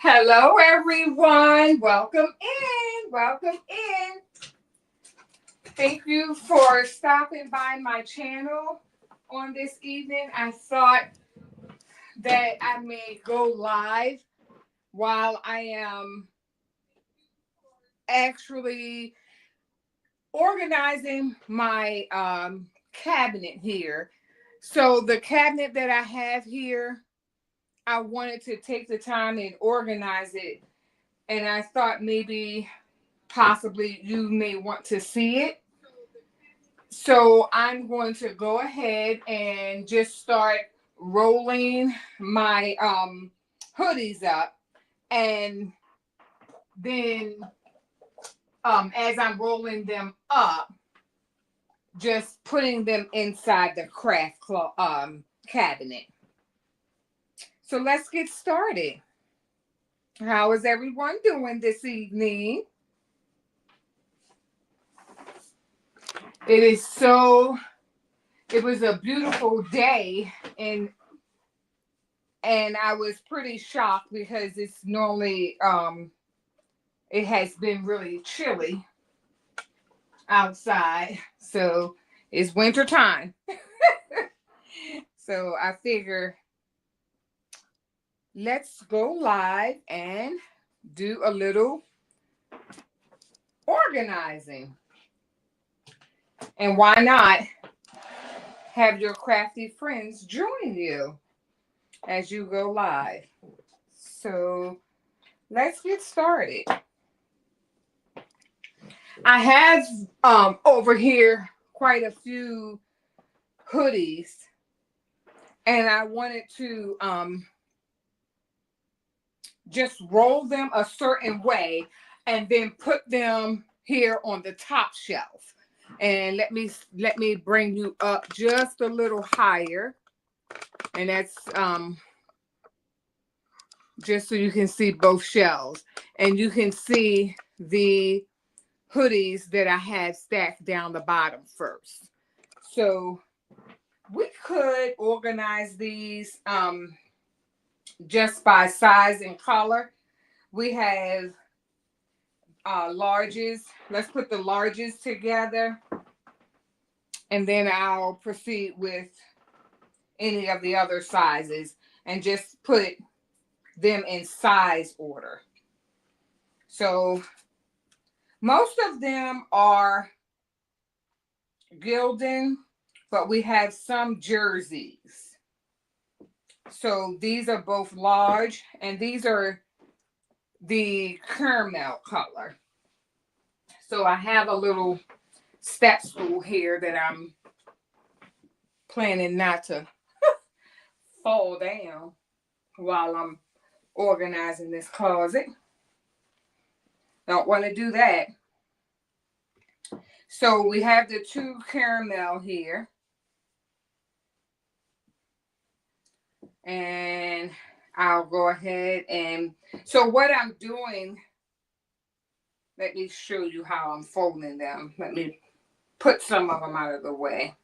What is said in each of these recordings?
Hello, everyone. Welcome in. Welcome in. Thank you for stopping by my channel on this evening. I thought that I may go live while I am actually organizing my cabinet here. So, the cabinet that I have here, I wanted to take the time and organize it. And I thought maybe possibly you may want to see it. So I'm going to go ahead and just start rolling my hoodies up, and then as I'm rolling them up, just putting them inside the cabinet. So let's get started. How is everyone doing this evening? It was a beautiful day, and I was pretty shocked because it's normally it has been really chilly outside. So it's winter time. So I figure let's go live and do a little organizing. And why not have your crafty friends join you as you go live? So let's get started. I have over here quite a few hoodies, and I wanted to just roll them a certain way and then put them here on the top shelf. And let me bring you up just a little higher, and that's just so you can see both shelves, and you can see the hoodies that I had stacked down the bottom first. So we could organize these just by size and color. We have larges. Let's put the larges together, and then I'll proceed with any of the other sizes and just put them in size order. So most of them are Gildan, but we have some jerseys. So these are both large, and these are the caramel color. So I have a little step stool here that I'm planning not to fall down while I'm organizing this closet. Don't want to do that. So we have the two caramel here. And I'll go ahead and, so what I'm doing, let me show you how I'm folding them. Let me put some of them out of the way,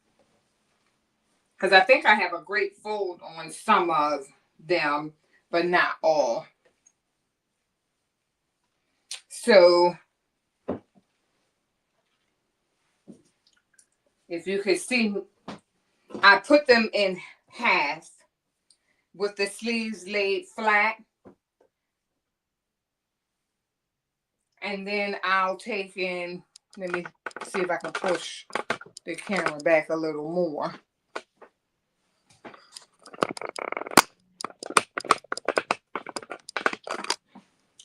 because I think I have a great fold on some of them, but not all. So if you can see, I put them in half with the sleeves laid flat. And then I'll take in, let me see if I can push the camera back a little more.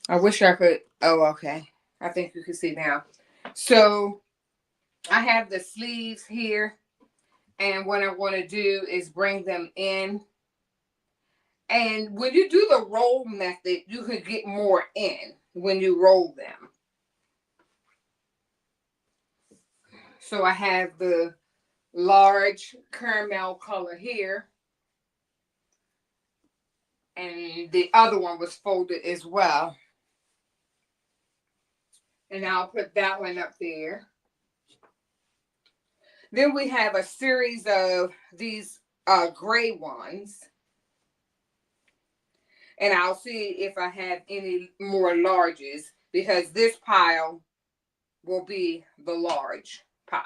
I wish I could, oh, okay. I think you can see now. So I have the sleeves here, and what I want to do is bring them in. And when you do the roll method, you can get more in when you roll them. So I have the large caramel color here, and the other one was folded as well. And I'll put that one up there. Then we have a series of these gray ones. And I'll see if I have any more larges, because this pile will be the large pile.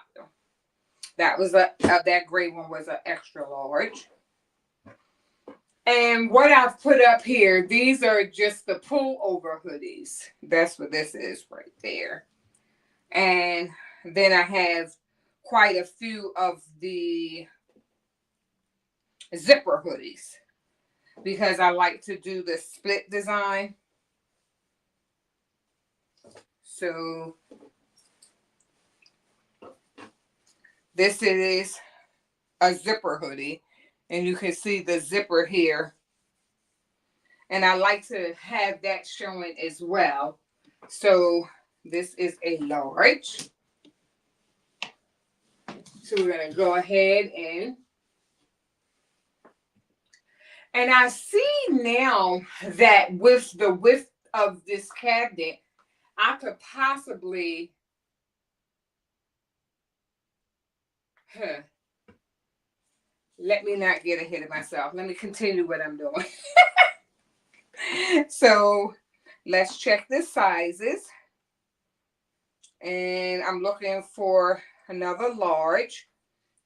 That was that gray one was an extra large. And what I've put up here, these are just the pullover hoodies. That's what this is right there. And then I have quite a few of the zipper hoodies, because I like to do the split design. So this is a zipper hoodie, and you can see the zipper here. And I like to have that showing as well. So this is a large. So we're going to go ahead and I see now that with the width of this cabinet, I could possibly, let me not get ahead of myself. Let me continue what I'm doing. So let's check the sizes. And I'm looking for another large.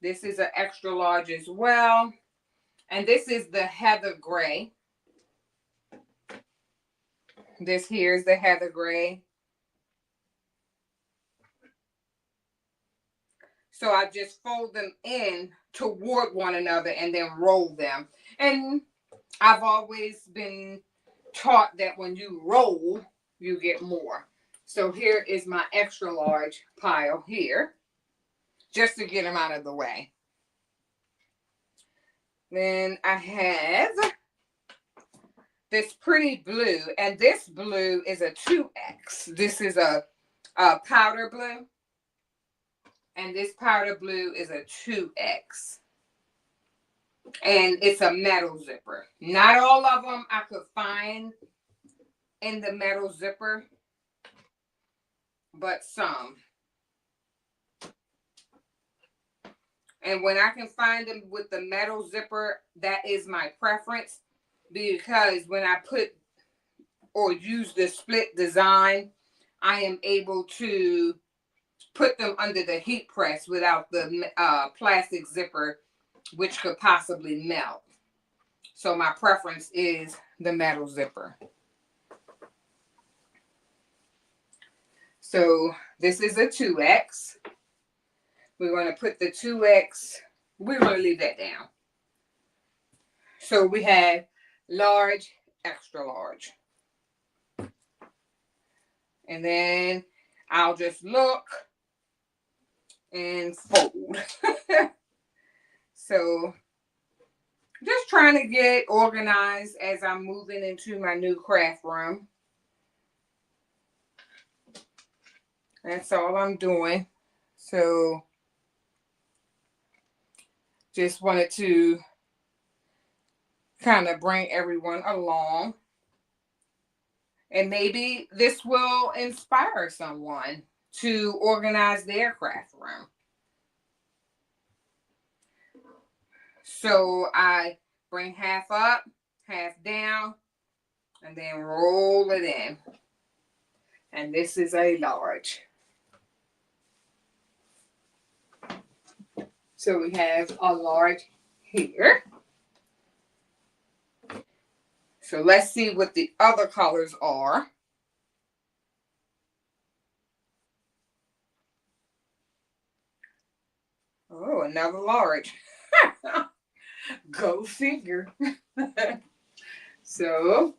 This is an extra large as well. And this is the heather gray. This here is the heather gray. So I just fold them in toward one another and then roll them. And I've always been taught that when you roll, you get more. So here is my extra large pile here, just to get them out of the way. Then I have this pretty blue, and this blue is a 2X. This is a powder blue, and this powder blue is a 2X. And it's a metal zipper. Not all of them I could find in the metal zipper, but some. And when I can find them with the metal zipper, that is my preference, because when I put or use the split design, I am able to put them under the heat press without the plastic zipper, which could possibly melt. So my preference is the metal zipper. So this is a 2X. We're going to put the 2X, we're going to leave that down. So we have large, extra large. And then I'll just look and fold. So just trying to get organized as I'm moving into my new craft room. That's all I'm doing. So just wanted to kind of bring everyone along. And maybe this will inspire someone to organize their craft room. So I bring half up, half down, and then roll it in. And this is a large. So we have a large here. So let's see what the other colors are. Oh, another large. Go figure. So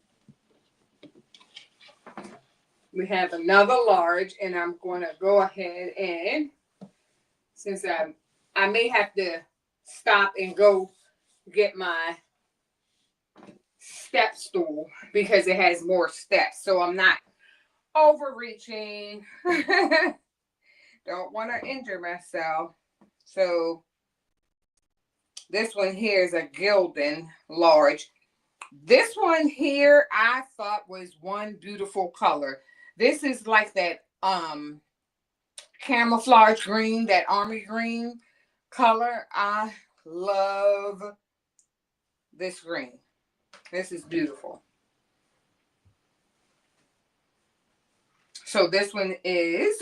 we have another large, and I'm going to go ahead and, since I may have to stop and go get my step stool because it has more steps, so I'm not overreaching. Don't want to injure myself. So this one here is a Gildan large. This one here I thought was one beautiful color. This is like that camouflage green, that army green color. I love this green. This is beautiful. So this one is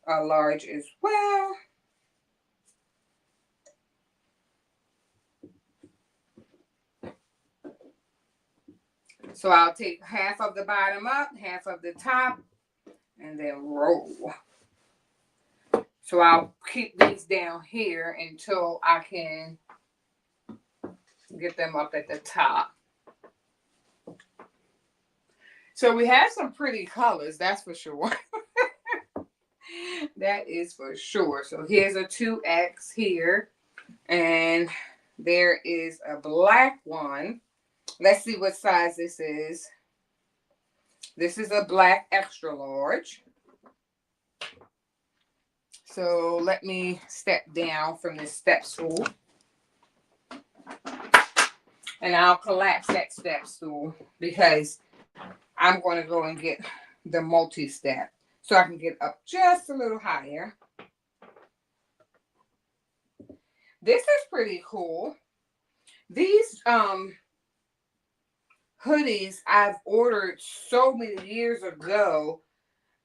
a large as well. So I'll take half of the bottom up, half of the top, and then roll. So I'll keep these down here until I can get them up at the top. So we have some pretty colors, that's for sure. That is for sure. So here's a 2X here, and there is a black one. Let's see what size this is. This is a black extra large. So let me step down from this step stool. And I'll collapse that step stool because I'm going to go and get the multi-step so I can get up just a little higher. This is pretty cool. These hoodies I've ordered so many years ago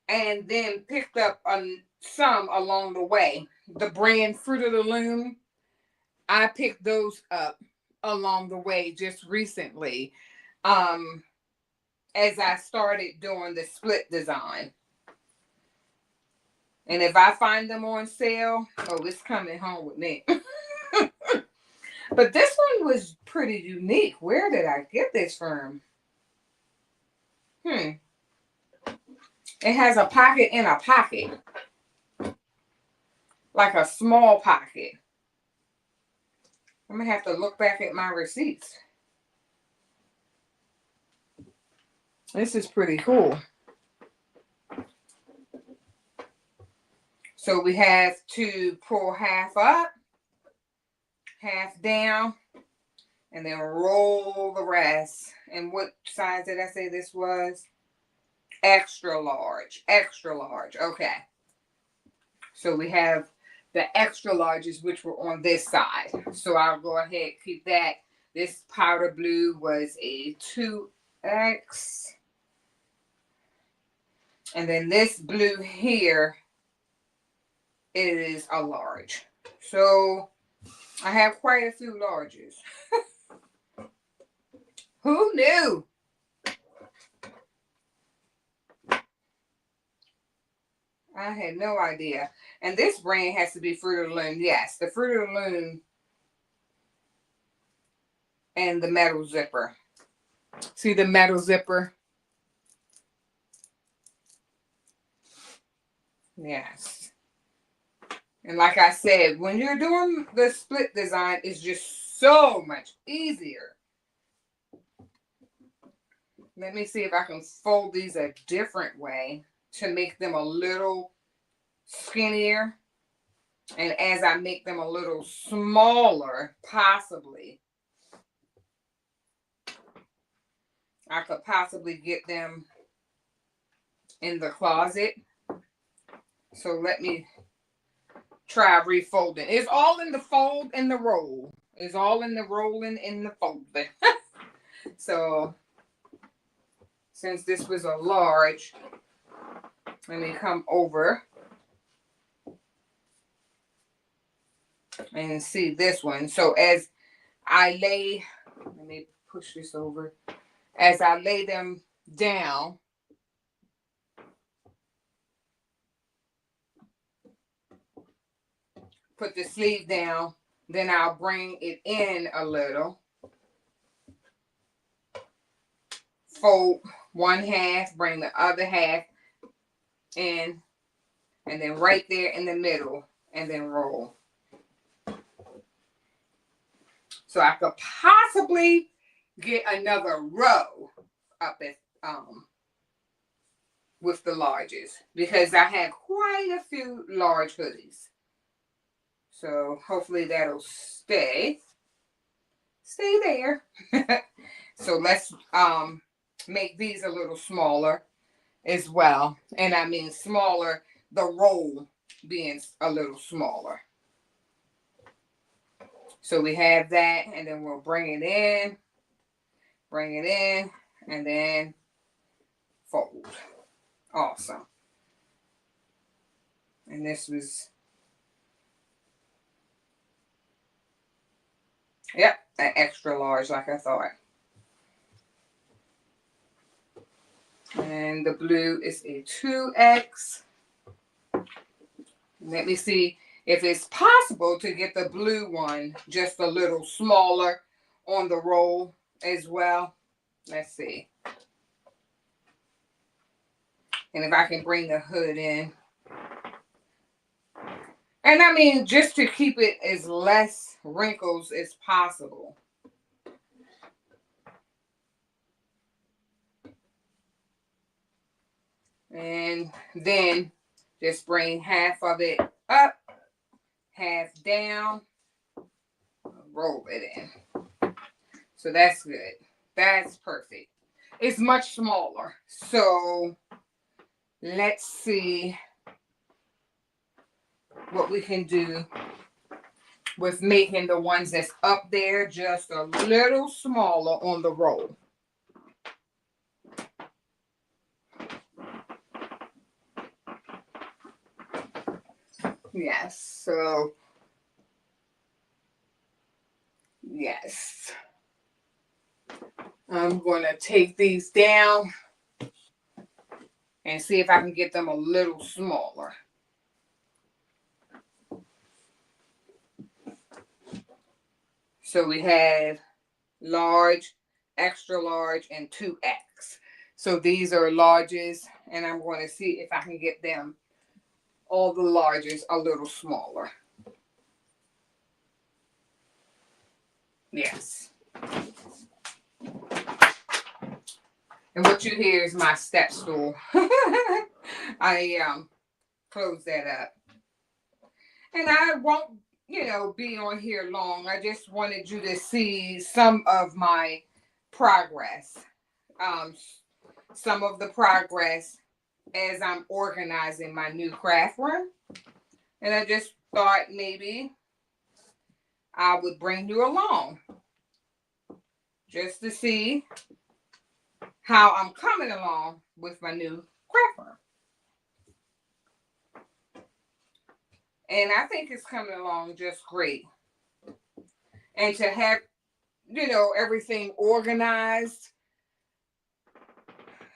and then picked up on some along the way. The brand Fruit of the Loom, I picked those up along the way just recently as I started doing the split design. And if I find them on sale, oh, it's coming home with me. But this one was pretty unique. Where did I get this from? It has a pocket in a pocket. Like a small pocket. I'm going to have to look back at my receipts. This is pretty cool. So we have to pull half up, half down, and then roll the rest. And what size did I say this was? Extra large. Extra large. Okay. So we have the extra larges, which were on this side. So I'll go ahead and keep that. This powder blue was a 2X. And then this blue here is a large. So I have quite a few larges. Who knew? I had no idea. And this brand has to be Fruit of the Loom. Yes, the Fruit of the Loom and the metal zipper. See the metal zipper? Yes. And like I said, when you're doing the split design, it's just so much easier. Let me see if I can fold these a different way to make them a little skinnier. And as I make them a little smaller, possibly, I could possibly get them in the closet. So let me try refolding. It's all in the fold and the roll. It's all in the rolling and the folding. So since this was a large, let me come over and see this one. So as I lay, let me push this over. As I lay them down, put the sleeve down, then I'll bring it in a little. Fold one half, bring the other half in, and then right there in the middle, and then roll. So I could possibly get another row up at with the larges because I have quite a few large hoodies. So hopefully that'll stay there. So let's make these a little smaller as well. And I mean smaller, the roll being a little smaller. So we have that, and then we'll bring it in, and then fold. Awesome. And this was, yep, an extra large like I thought. And the blue is a 2X. Let me see if it's possible to get the blue one just a little smaller on the roll as well. Let's see. And if I can bring the hood in. And I mean, just to keep it as less wrinkles as possible. And then just bring half of it up, half down, roll it in. So that's good. That's perfect. It's much smaller. So let's see what we can do with making the ones that's up there just a little smaller on the roll. Yes, so yes. I'm going to take these down and see if I can get them a little smaller. So we have large, extra large, and 2X. So these are larges, and I'm going to see if I can get them, all the larges, a little smaller. Yes. And what you hear is my step stool. I close that up. And I won't, be on here long. I just wanted you to see some of my progress. Some of the progress as I'm organizing my new craft room. And I just thought maybe I would bring you along just to see how I'm coming along with my new craft room. And I think it's coming along just great. And to have, everything organized,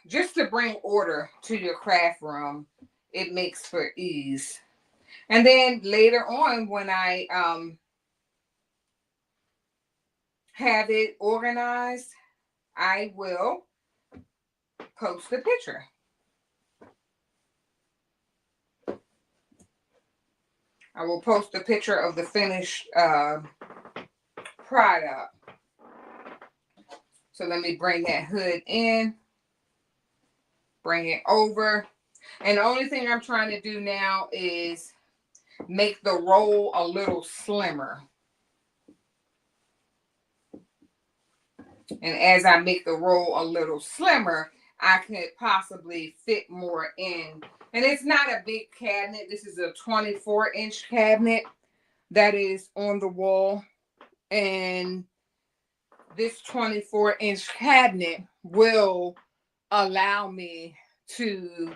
just to bring order to your craft room, it makes for ease. And then later on, when I have it organized, I will post a picture. I will post a picture of the finished product. So let me bring that hood in, bring it over. And the only thing I'm trying to do now is make the roll a little slimmer. And as I make the roll a little slimmer, I could possibly fit more in. And it's not a big cabinet. This is a 24-inch cabinet that is on the wall. And this 24-inch cabinet will allow me to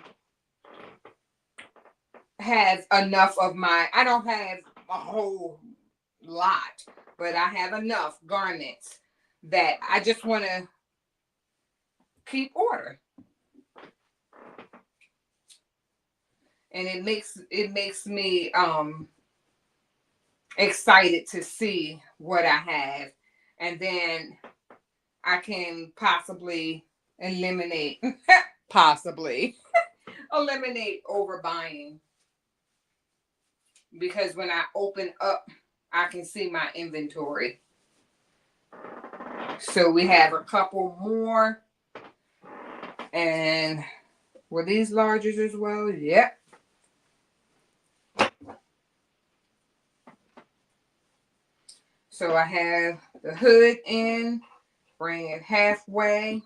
have enough of I don't have a whole lot, but I have enough garments that I just want to keep order. And it makes me excited to see what I have. And then I can possibly eliminate eliminate overbuying. Because when I open up, I can see my inventory. So we have a couple more. And were these larges as well? Yep. So I have the hood in, bring it halfway.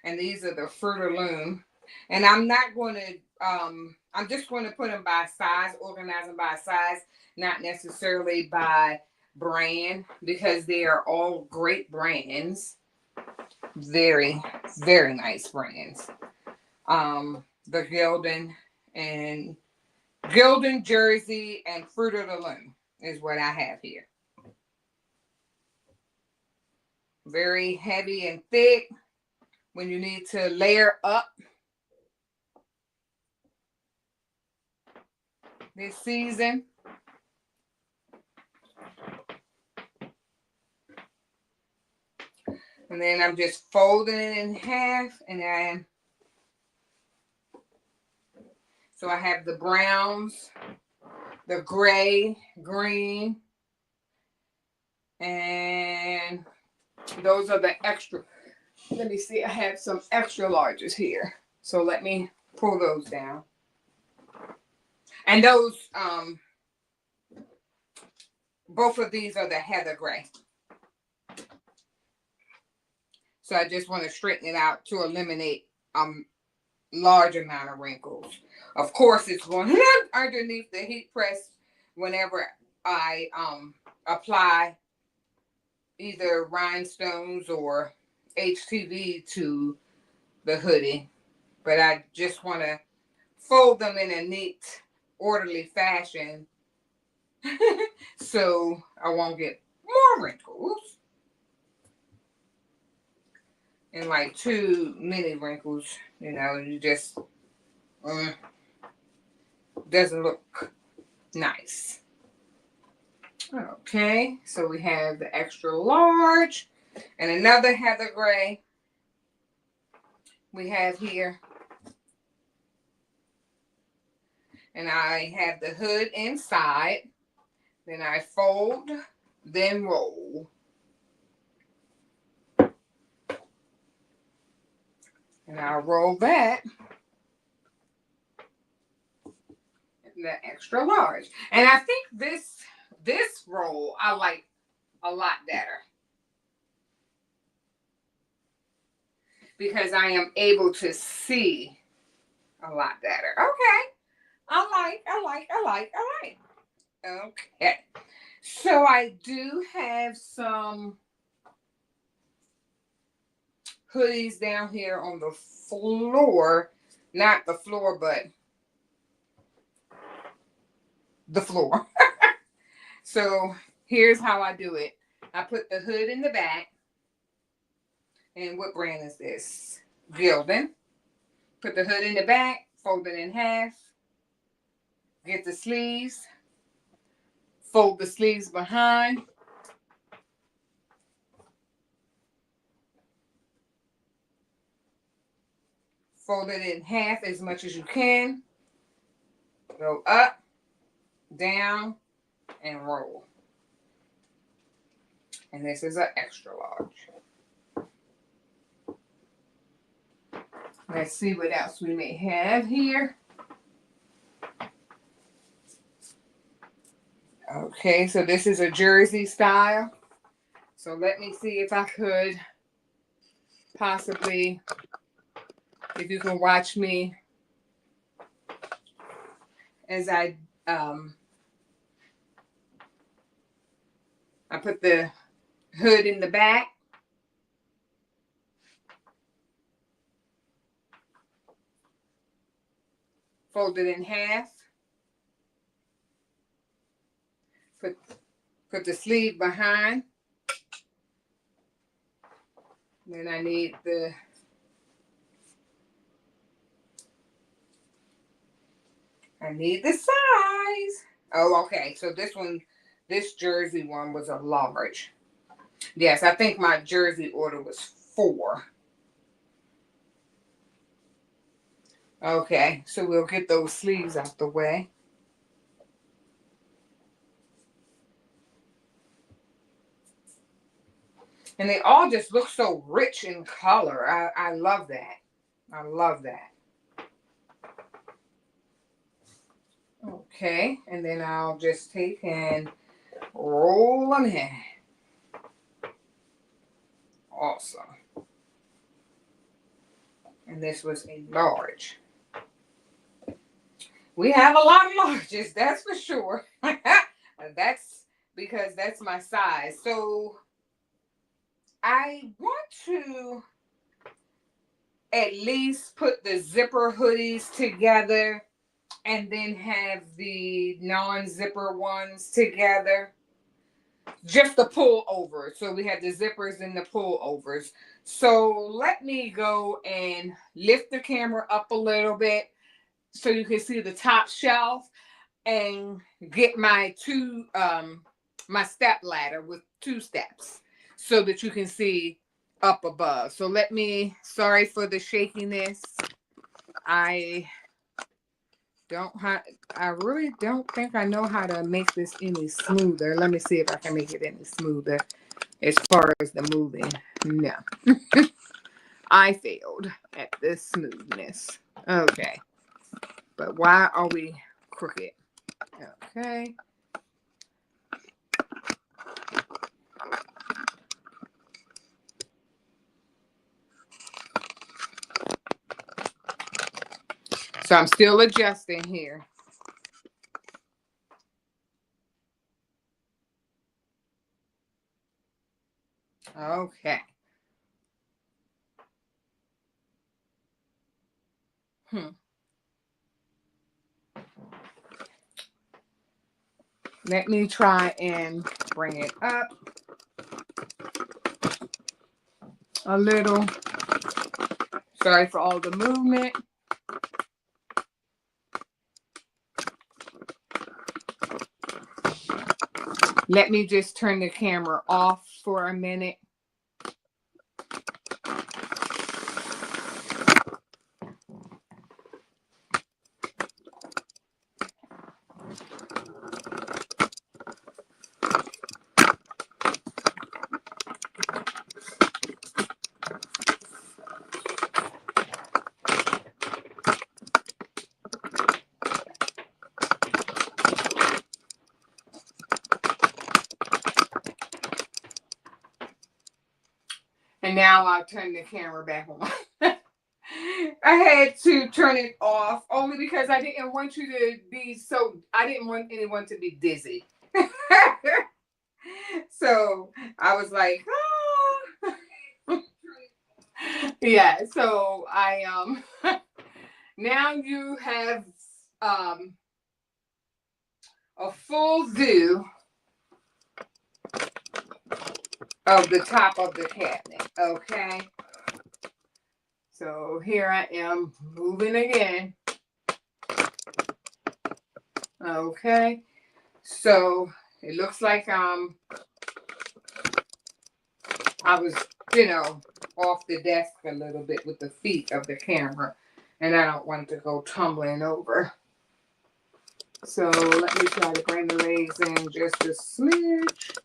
And these are the Fruit of Loom. And I'm not going to, I'm just going to put them by size, organize them by size, not necessarily by brand, because they are all great brands. Very, very nice brands. The Gildan and Gildan jersey and Fruit of the Loom is what I have here. Very heavy and thick when you need to layer up this season. And then I'm just folding it in half, and so I have the browns, the gray, green, and those are the extra. Let me see, I have some extra larges here. So let me pull those down. And those, both of these are the heather gray. So I just want to straighten it out to eliminate large amount of wrinkles. Of course, it's going underneath the heat press whenever I apply either rhinestones or HTV to the hoodie. But I just want to fold them in a neat, orderly fashion so I won't get more wrinkles. And like too many wrinkles, you know, you just doesn't look nice. Okay, so we have the extra large and another heather gray we have here. And I have the hood inside. Then I fold, then roll. And I'll roll that. The extra large. And I think this roll I like a lot better. Because I am able to see a lot better. Okay. I like. Okay. So I do have some hoodies down here on the floor. Not the floor, but the floor. So here's how I do it. I put the hood in the back. And what brand is this? Gildan. Put the hood in the back, fold it in half. Get the sleeves. Fold the sleeves behind. Fold it in half as much as you can. Go up, down, and roll. And this is an extra large. Let's see what else we may have here. Okay, so this is a jersey style. So let me see if I could possibly, if you can watch me as I put the hood in the back. Fold it in half. Put the sleeve behind. Then I need the size. Oh, okay. So this jersey one was a large. Yes, I think my jersey order was 4. Okay, so we'll get those sleeves out the way. And they all just look so rich in color. I love that. I love that. Okay, and then I'll just take and roll them in. Awesome. And this was a large. We have a lot of larges, that's for sure. That's because that's my size. So I want to at least put the zipper hoodies together and then have the non-zipper ones together. Just the pull over. So we have the zippers and the pull overs. So let me go and lift the camera up a little bit so you can see the top shelf and get my my step ladder with 2 steps so that you can see up above. So let me, sorry for the shakiness. I I really don't think I know how to make this any smoother. Let me see if I can make it any smoother as far as the moving. No. I failed at the smoothness. Okay. But why are we crooked? Okay. So I'm still adjusting here. Okay. Let me try and bring it up a little. Sorry for all the movement. Let me just turn the camera off for a minute. And now I'll turn the camera back on. I had to turn it off only because I didn't want you to be I didn't want anyone to be dizzy. So I was like, oh. Yeah, so now you have a full view of the top of the cabinet. Okay. So here I am moving again. Okay. So it looks like I was, off the desk a little bit with the feet of the camera, and I don't want it to go tumbling over. So let me try to bring the legs in just a smidge.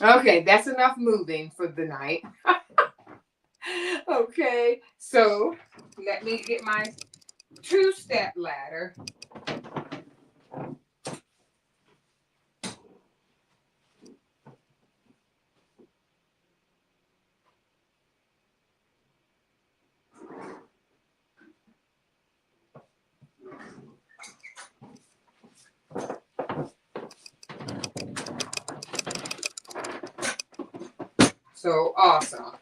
Okay, that's enough moving for the night. Okay, so let me get my 2-step ladder. So awesome.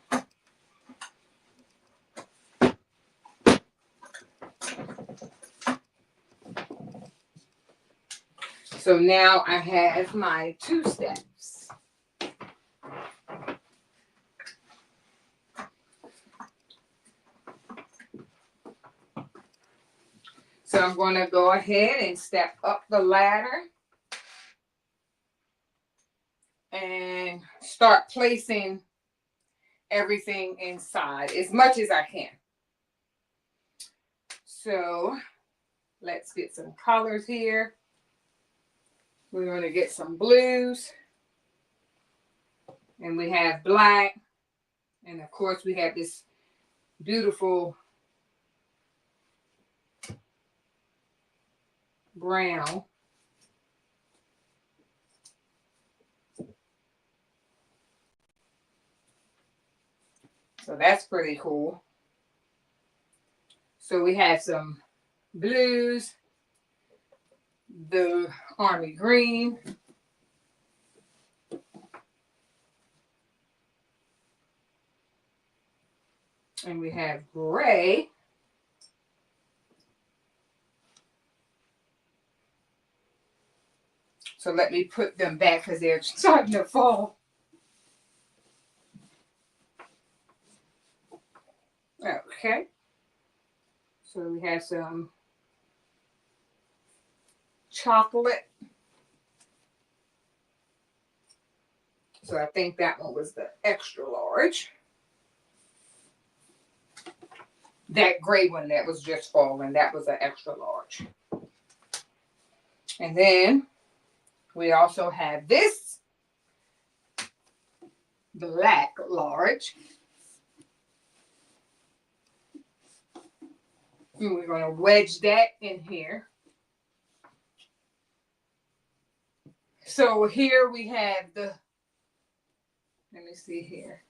So now I have my 2 steps. So I'm going to go ahead and step up the ladder and start placing everything inside as much as I can. So let's get some colors here. We're going to get some blues. And we have black. And of course we have this beautiful brown. So that's pretty cool. So we have some blues, the army green, and we have gray, So let me put them back because they're starting to fall. Okay. So we have some chocolate. So I think that one was the extra large. That gray one that was just falling, that was an extra large. And then we also have this black large. And we're going to wedge that in here. So here we have the, let me see here.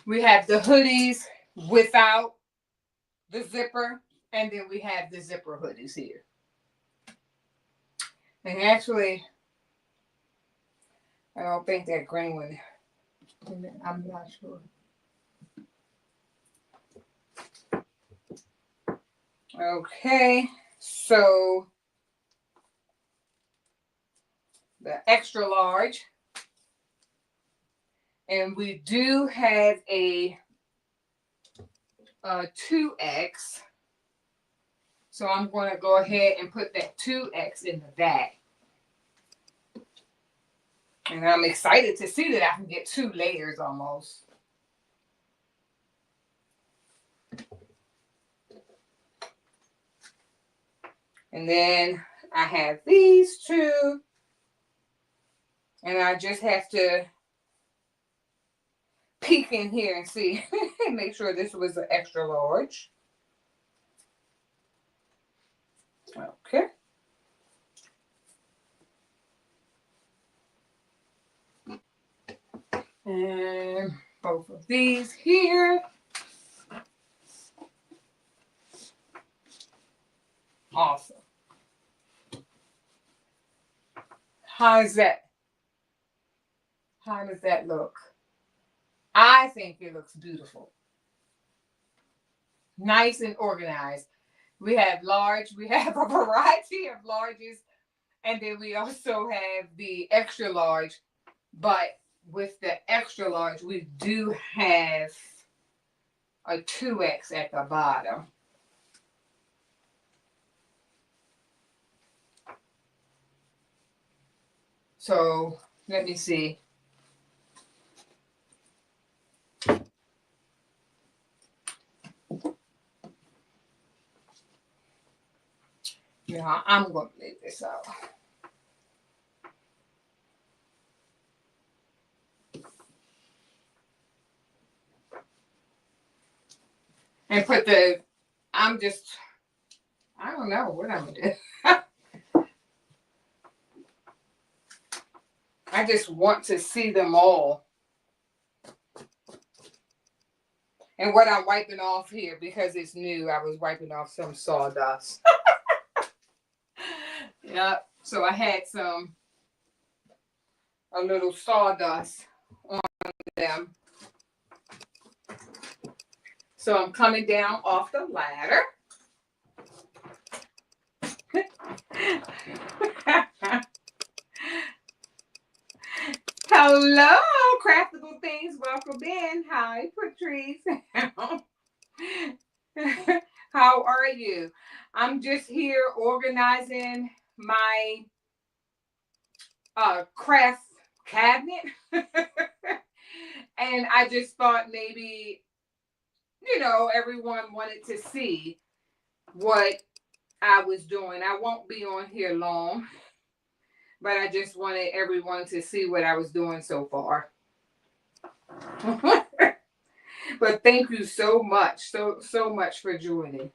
We have the hoodies without the zipper, and then we have the zipper hoodies here. And actually, I don't think that green one, I'm not sure. Okay, so the extra large. And we do have a 2X. So I'm going to go ahead and put that 2X in the back. And I'm excited to see that I can get 2 layers almost. And then I have these 2. And I just have to peek in here and see. Make sure this was an extra large. Okay. And both of these here. Awesome. How's that? How does that look? I think it looks beautiful. Nice and organized. We have large, we have a variety of larges, and then we also have the extra large. But with the extra large, we do have a 2X at the bottom. So let me see. Yeah, I'm going to leave this out. And put the, I don't know what I'm going to do. I just want to see them all. And what I'm wiping off here, because it's new, I was wiping off some sawdust. Yep. So I had a little sawdust on them. So I'm coming down off the ladder. Hello, Craftable Things. Welcome in. Hi, Patrice. How are you? I'm just here organizing my craft cabinet. And I just thought maybe, everyone wanted to see what I was doing. I won't be on here long, but I just wanted everyone to see what I was doing so far. But thank you so much, so much for joining.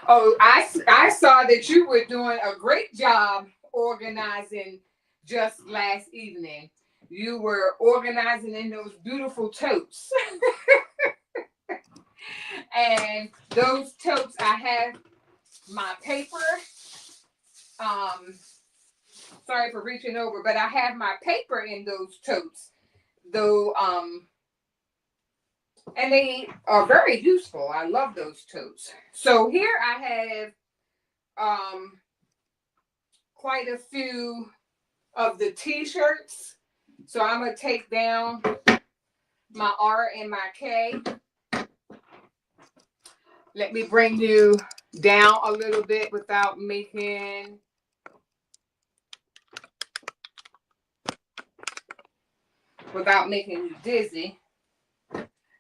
Oh, I saw that you were doing a great job organizing just last evening. You were organizing in those beautiful totes. And those totes, I have my paper. Sorry for reaching over, but I have my paper in those totes. Though, and they are very useful. I love those totes. So here I have quite a few of the t-shirts. So I'm going to take down my R and my K. Let me bring you down a little bit without making you dizzy.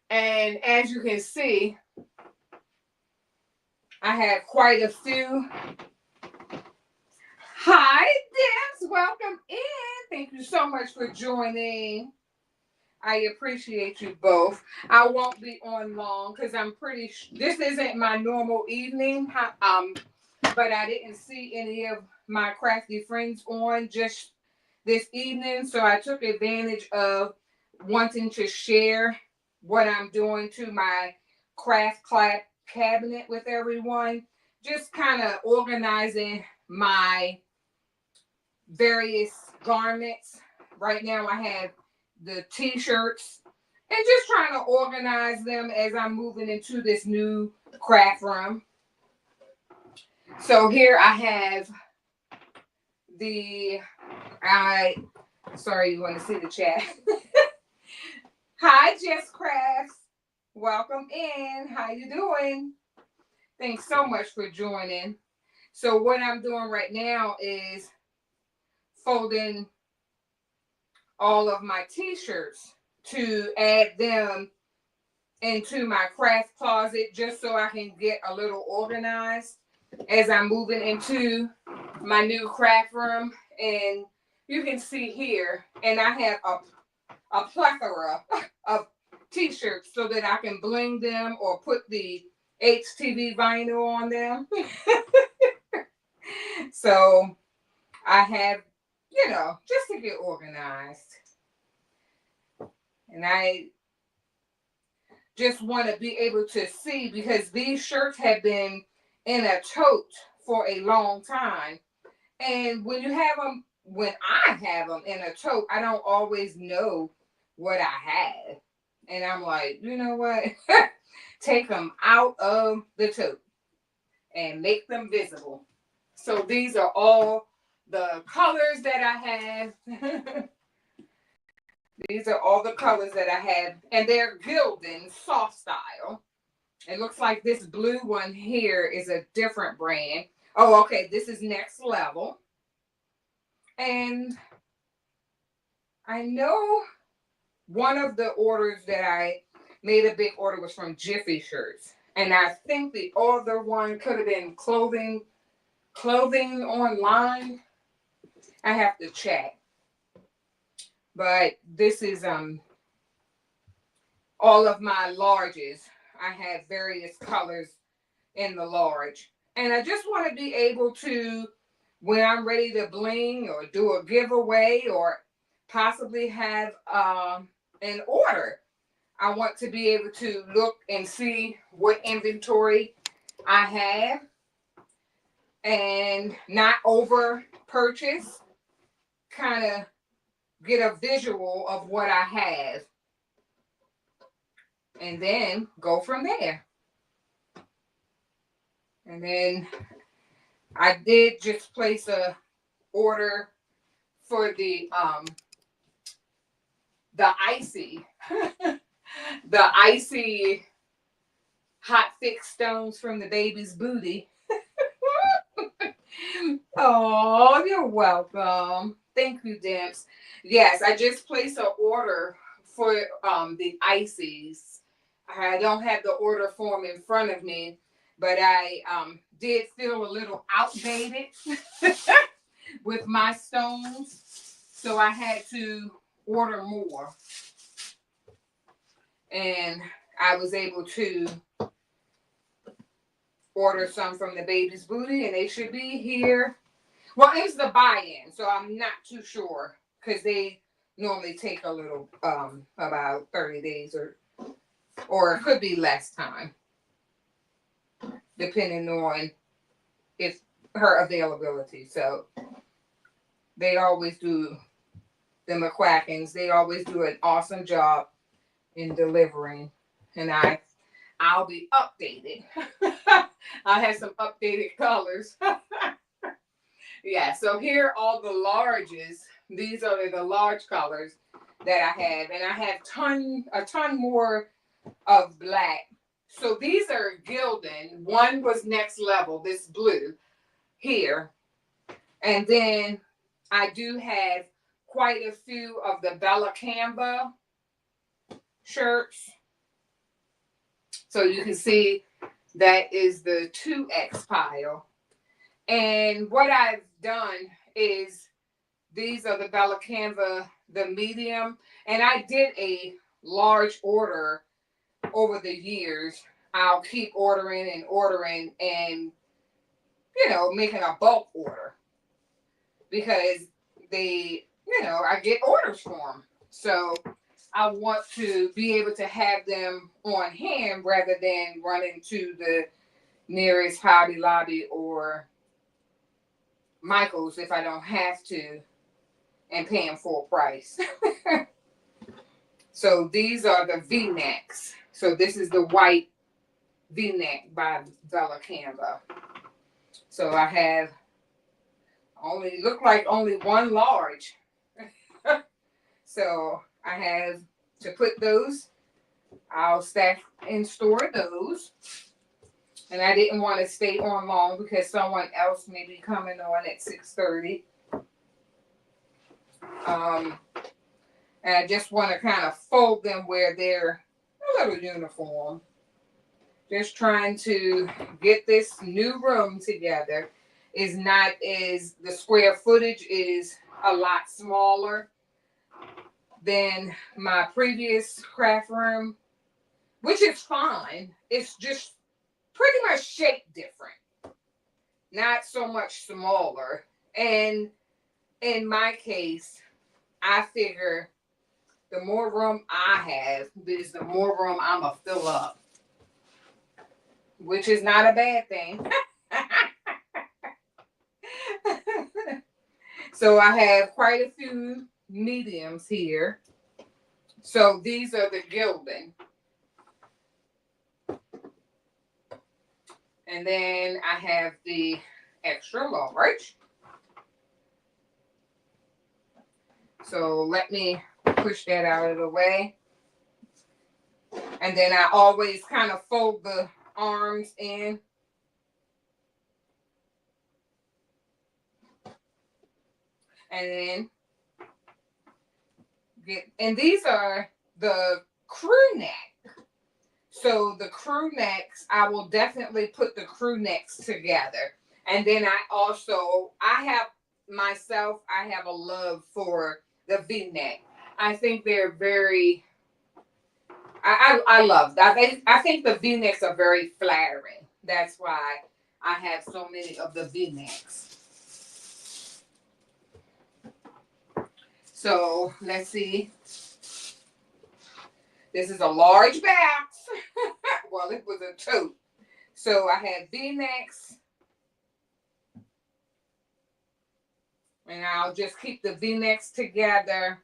And as you can see, I have quite a few. Hi, Debs. Welcome in. Thank you so much for joining. I appreciate you both. I won't be on long because I'm pretty this isn't my normal evening. But I didn't see any of my crafty friends on just this evening. So I took advantage of wanting to share what I'm doing to my craft cabinet with everyone. Just kind of organizing my various garments. Right now I have the t-shirts and just trying to organize them as I'm moving into this new craft room. So here I have sorry, you want to see the chat. Hi, Jess Crafts. Welcome in. How you doing? Thanks so much for joining. So what I'm doing right now is folding all of my t-shirts to add them into my craft closet just so I can get a little organized as I'm moving into my new craft room. And you can see here, and I have a plethora of t-shirts so that I can bling them or put the HTV vinyl on them. So I have, just to get organized. And I just want to be able to see because these shirts have been in a tote for a long time. And when I have them in a tote, I don't always know what I have. And I'm like, you know what? Take them out of the tote and make them visible. So these are all the colors that I have. These are all the colors that I have. And they're Gildan soft style. It looks like this blue one here is a different brand. Oh, okay. This is Next Level. And I know one of the orders that I made a big order was from Jiffy Shirts. And I think the other one could have been clothing online. I have to check. But this is all of my larges. I have various colors in the large. And I just want to be able to, when I'm ready to bling or do a giveaway or possibly have an order, I want to be able to look and see what inventory I have and not over purchase, kind of get a visual of what I have and then go from there. And then I did just place a order for the icy the icy hot fix stones from the baby's booty. Oh, you're welcome. Thank you, Dimps. Yes, I just placed an order for the ices. I don't have the order form in front of me, but I did feel a little outdated with my stones, so I had to order more. And I was able to order some from the baby's booty, and they should be here. Well, it's the buy-in, so I'm not too sure because they normally take a little, about 30 days or it could be less time, depending on if her availability. So they always do, the McQuackens, they always do an awesome job in delivering, and I'll be updated. I have some updated colors. Yeah, so here are all the larges. These are the large colors that I have. And I have a ton more of black. So these are Gildan. One was next level, this blue here. And then I do have quite a few of the Bella Canva shirts. So you can see that is the 2X pile. And what I've done is these are the Bella Canva, the medium. And I did a large order over the years. I'll keep ordering and, making a bulk order because I get orders for them. So I want to be able to have them on hand rather than running to the nearest Hobby Lobby or Michael's if I don't have to and paying full price. So these are the V-necks. So this is the white V-neck by Bella Canva. So I have only one large. So I have to put those. I'll stack and store those. And I didn't want to stay on long because someone else may be coming on at 6:30. And I just want to kind of fold them where they're a little uniform. Just trying to get this new room together. The square footage is a lot smaller than my previous craft room, which is fine. It's just pretty much shaped different, not so much smaller. And in my case, I figure the more room I have, is the more room I'm going to fill up, which is not a bad thing. So I have quite a few mediums here. So these are the Gildan. And then I have the extra large. So let me push that out of the way. And then I always kind of fold the arms in. And then these are the crew neck. So the crew necks, I will definitely put the crew necks together. And then I have a love for the V-neck. I think they're very, I love that. I think the V-necks are very flattering. That's why I have so many of the V-necks. So let's see. This is a large box. Well, it was a tote. So I had V-necks. And I'll just keep the V-necks together.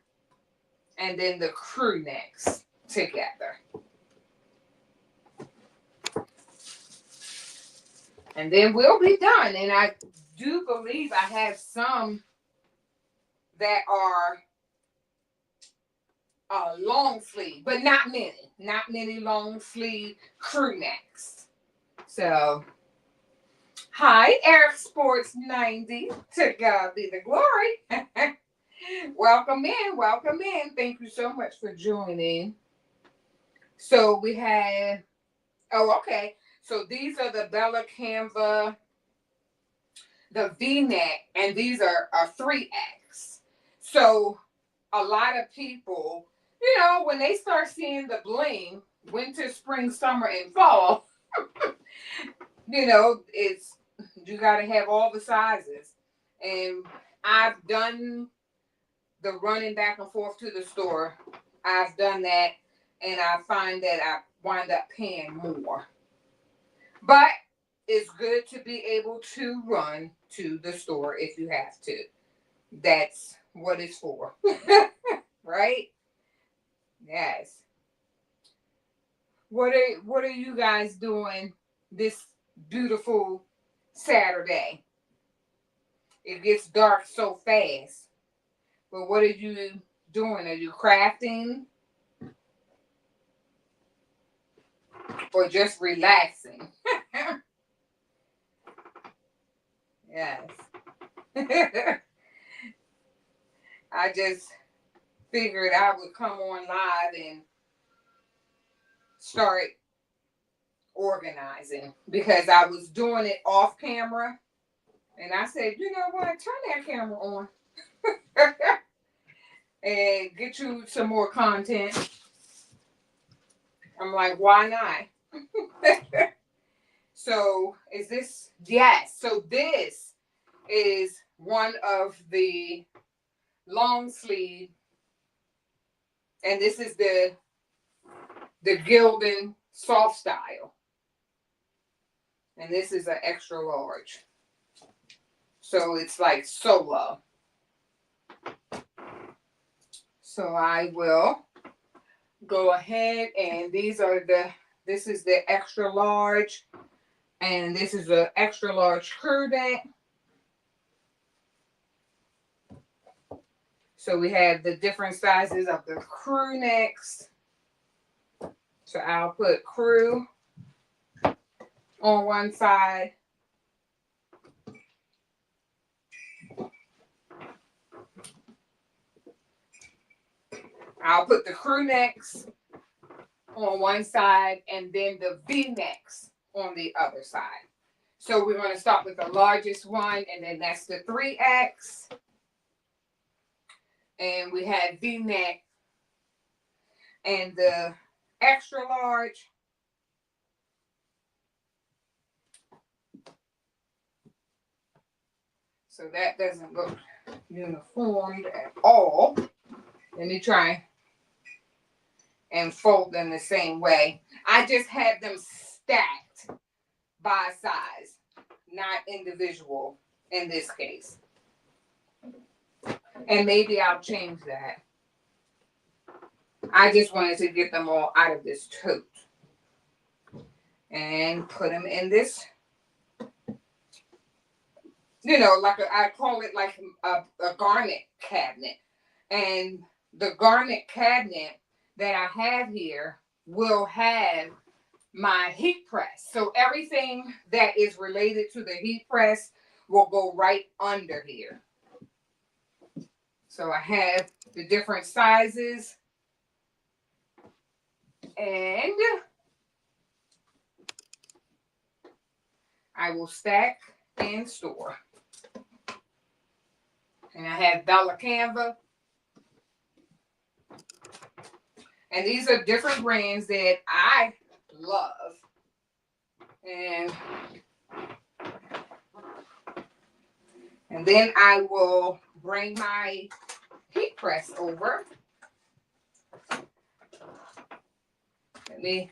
And then the crew necks together. And then we'll be done. And I do believe I have some that are long sleeve, but not many long sleeve crew necks. So, hi, Eric Sports 90. To God be the glory. Welcome in. Thank you so much for joining. So we have, okay. So these are the Bella Canva, the V-neck, and these are 3X. So a lot of people, when they start seeing the bling, winter, spring, summer, and fall, it's, you got to have all the sizes. And I've done the running back and forth to the store. I've done that, and I find that I wind up paying more. But it's good to be able to run to the store if you have to. That's what it's for. Right? Yes. What are you guys doing this beautiful Saturday? it gets dark so fast. But what are you doing? Are you crafting or just relaxing? Yes. I just figured I would come on live and start organizing because I was doing it off camera. And I said, you know what? Turn that camera on and get you some more content. I'm like, why not? So is this? Yes. So this is one of the long sleeve, and this is the Gildan soft style, and this is an extra large. So it's like solo. So I will go ahead, and these are this is the extra large, and this is the extra large crew neck. So we have the different sizes of the crew necks. So I'll put crew on one side. I'll put the crew necks on one side and then the V necks on the other side. So we're going to start with the largest one, and then that's the 3X. And we have V neck and the extra large. So that doesn't look uniformed at all. Let me try and fold them the same way. I just had them stacked by size, not individual in this case. And maybe I'll change that. I just wanted to get them all out of this tote and put them in this, like I call it like a garment cabinet. And the garment cabinet that I have here will have my heat press. So everything that is related to the heat press will go right under here. So I have the different sizes, and I will stack and store. And I have Bella Canva. And these are different brands that I love. And then I will bring my heat press over. Let me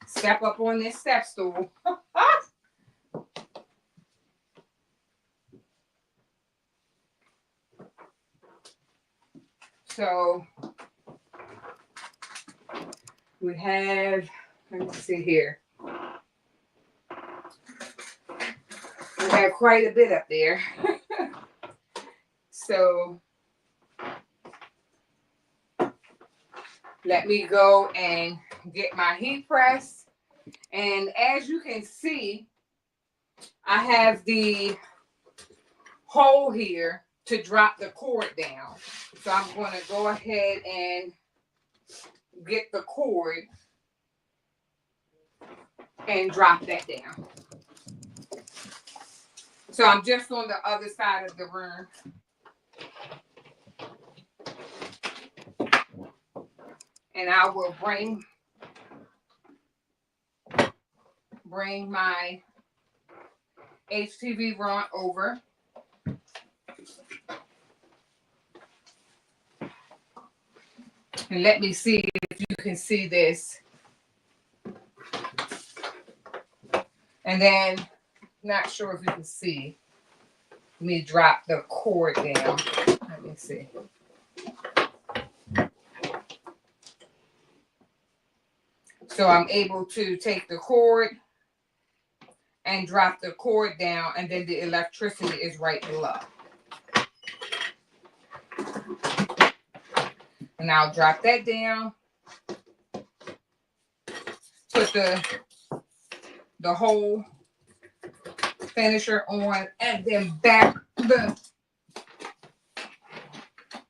step up on this step stool. So we have, let me see here. We have quite a bit up there. So let me go and get my heat press. And as you can see, I have the hole here to drop the cord down. So I'm going to go ahead and get the cord and drop that down. So I'm just on the other side of the room. And I will bring my HTV rod over. And let me see if you can see this. And then, not sure if you can see me drop the cord down. Let me see. So I'm able to take the cord and drop the cord down, and then the electricity is right below. And I'll drop that down. Put the whole finisher on, and then back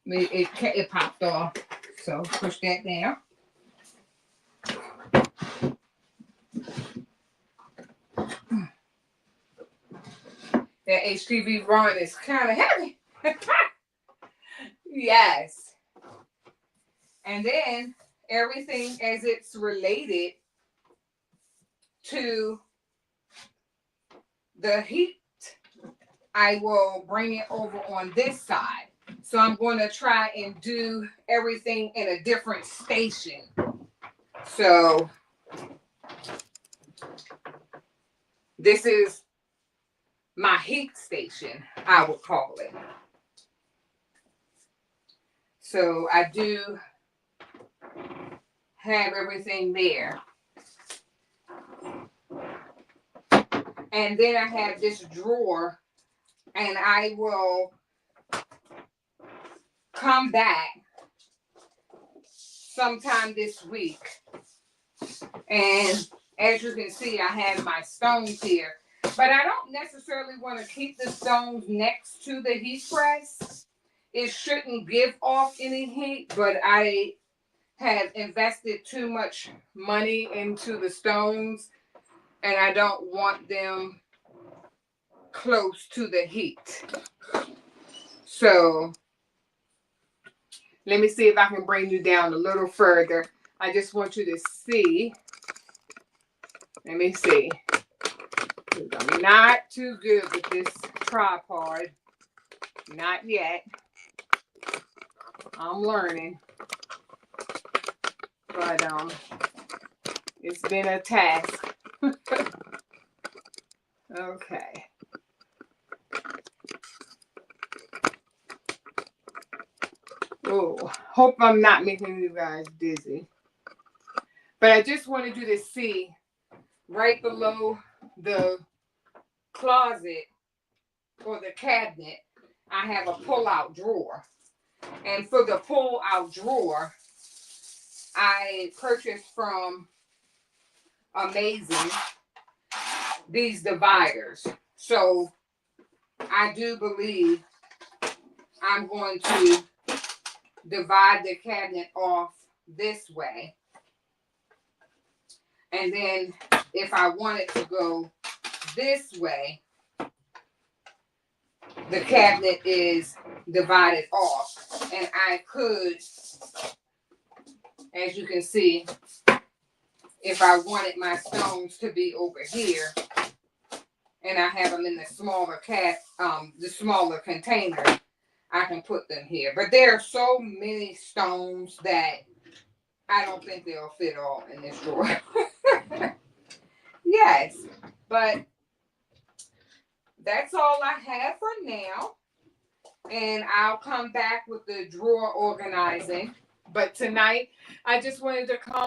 it popped off. So push that down. That HTV run is kind of heavy. Yes. And then everything as it's related to the heat, I will bring it over on this side. So I'm going to try and do everything in a different station. So this is my heat station, I would call it. So I do have everything there. And then I have this drawer, and I will come back sometime this week. And as you can see, I have my stones here. But I don't necessarily want to keep the stones next to the heat press. It shouldn't give off any heat, but I have invested too much money into the stones, and I don't want them close to the heat. So let me see if I can bring you down a little further. I just want you to see. Let me see. I'm not too good with this tripod. Not yet. I'm learning. But it's been a task. Okay. Oh, hope I'm not making you guys dizzy. But I just wanted you to see right below the closet or the cabinet, I have a pull-out drawer. And for the pull-out drawer, I purchased from Amazing these dividers. So I do believe I'm going to divide the cabinet off this way. And then if I wanted to go this way, the cabinet is divided off. And I could, as you can see, if I wanted my stones to be over here, and I have them in the smaller the smaller container, I can put them here. But there are so many stones that I don't think they'll fit all in this drawer. Yes, but that's all I have for now. And I'll come back with the drawer organizing. But tonight, I just wanted to come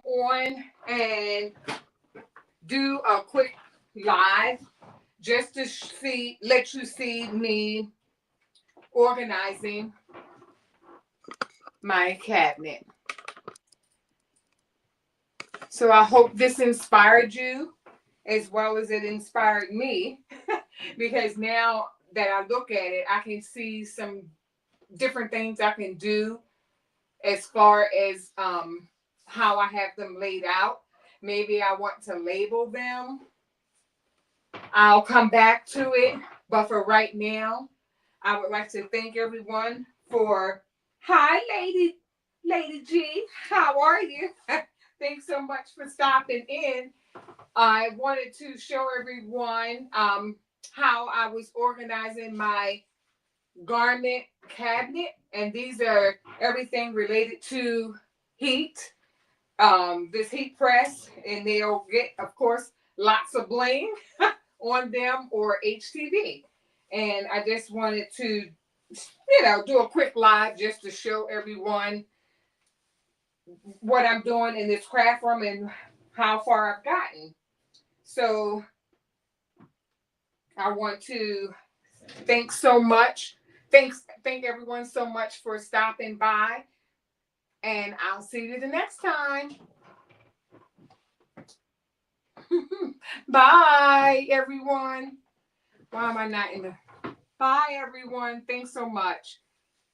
on and do a quick live just to let you see me organizing my cabinet. So I hope this inspired you as well as it inspired me, because now that I look at it, I can see some different things I can do as far as how I have them laid out. Maybe I want to label them. I'll come back to it. But for right now, I would like to thank everyone for, hi, Lady G, how are you? Thanks so much for stopping in. I wanted to show everyone how I was organizing my garment cabinet, and these are everything related to heat. This heat press, and they'll get, of course, lots of bling on them or HTV. And I just wanted to, do a quick live just to show everyone what I'm doing in this craft room and how far I've gotten. So I want to thank everyone so much for stopping by. And I'll see you the next time. Bye, everyone. Why am I not in the... Bye, everyone. Thanks so much.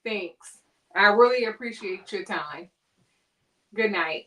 Thanks. I really appreciate your time. Good night.